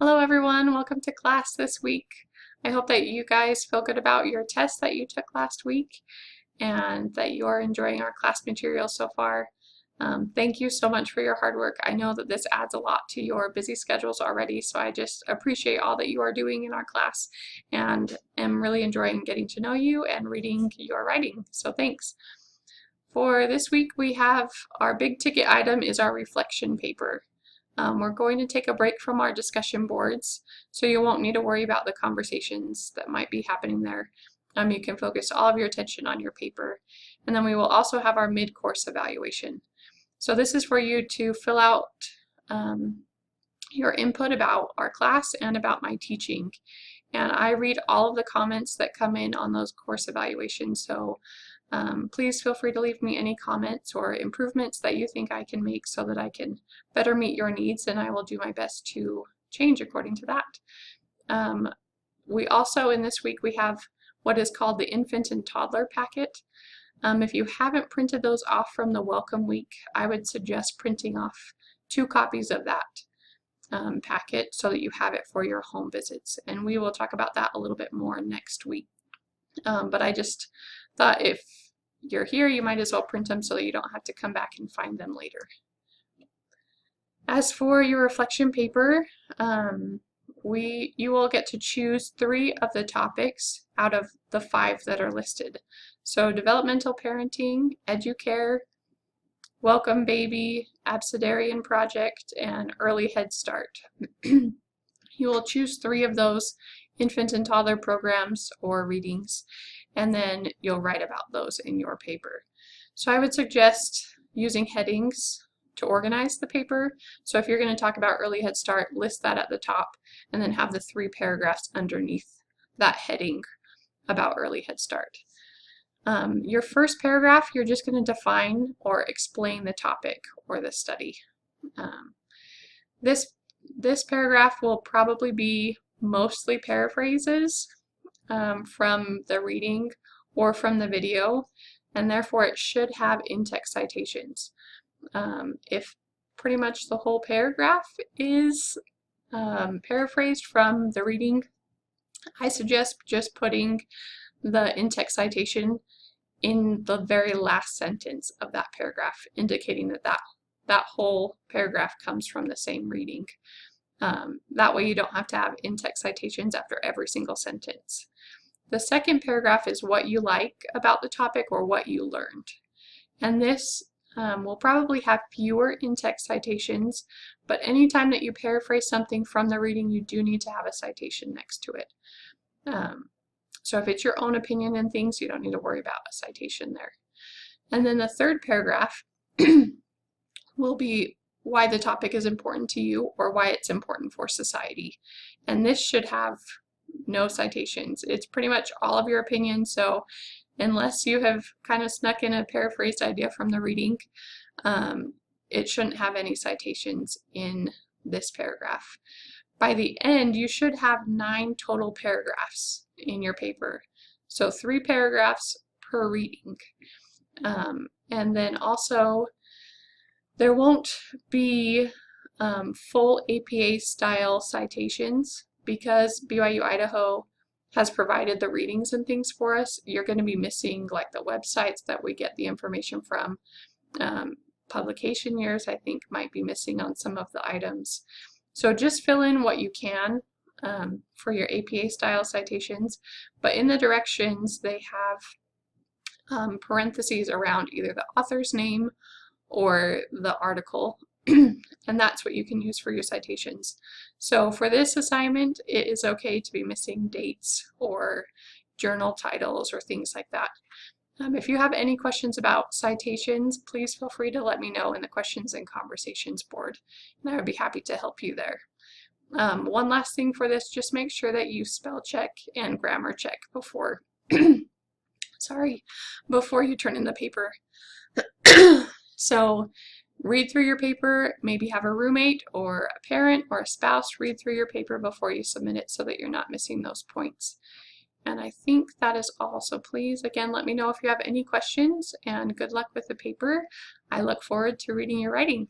Hello everyone, welcome to class this week. I hope that you guys feel good about your test that you took last week and that you are enjoying our class material so far. Thank you so much for your hard work. I know that this adds a lot to your busy schedules already, so I just appreciate all that you are doing in our class and am really enjoying getting to know you and reading your writing, so thanks. For this week we have our big ticket item is our reflection paper. We're going to take a break from our discussion boards, so you won't need to worry about the conversations that might be happening there. You can focus all of your attention on your paper. And then we will also have our mid-course evaluation. So this is for you to fill out your input about our class and about my teaching. And I read all of the comments that come in on those course evaluations, so please feel free to leave me any comments or improvements that you think I can make so that I can better meet your needs, and I will do my best to change according to that. We also, in this week, we have what is called the infant and toddler packet. If you haven't printed those off from the welcome week, I would suggest printing off 2 copies of that packet so that you have it for your home visits, and we will talk about that a little bit more next week. But I just thought if you're here, you might as well print them so that you don't have to come back and find them later. As for your reflection paper, you will get to choose 3 of the topics out of the 5 that are listed. So developmental parenting, educare, welcome baby, abecedarian project, and early Head Start. You will choose 3 of those infant and toddler programs or readings, and then you'll write about those in your paper. So I would suggest using headings to organize the paper. So if you're going to talk about early Head Start, list that at the top and then have the 3 paragraphs underneath that heading about early Head Start. Your first paragraph, you're just going to define or explain the topic or the study. This paragraph will probably be mostly paraphrases from the reading or from the video, and therefore it should have in-text citations. If pretty much the whole paragraph is paraphrased from the reading, I suggest just putting the in-text citation in the very last sentence of that paragraph, indicating that whole paragraph comes from the same reading. That way you don't have to have in-text citations after every single sentence. The second paragraph is what you like about the topic or what you learned. And this will probably have fewer in-text citations, but anytime that you paraphrase something from the reading, you do need to have a citation next to it. So if it's your own opinion and things, you don't need to worry about a citation there. And then the third paragraph will be why the topic is important to you or why it's important for society. And this should have no citations. It's pretty much all of your opinion, so unless you have kind of snuck in a paraphrased idea from the reading, it shouldn't have any citations in this paragraph. By the end, you should have 9 total paragraphs in your paper. So 3 paragraphs per reading. And then also, there won't be full APA style citations because BYU Idaho has provided the readings and things for us. You're going to be missing like the websites that we get the information from. Publication years, I think, might be missing on some of the items. So just fill in what you can for your APA style citations, but in the directions they have parentheses around either the author's name or the article, and that's what you can use for your citations. So for this assignment, it is okay to be missing dates or journal titles or things like that. If you have any questions about citations, please feel free to let me know in the questions and conversations board, and I would be happy to help you there. One last thing for this, just make sure that you spell check and grammar check before before you turn in the paper. So read through your paper, maybe have a roommate or a parent or a spouse read through your paper before you submit it so that you're not missing those points. And I think that is all. So please, again, let me know if you have any questions, and good luck with the paper. I look forward to reading your writing.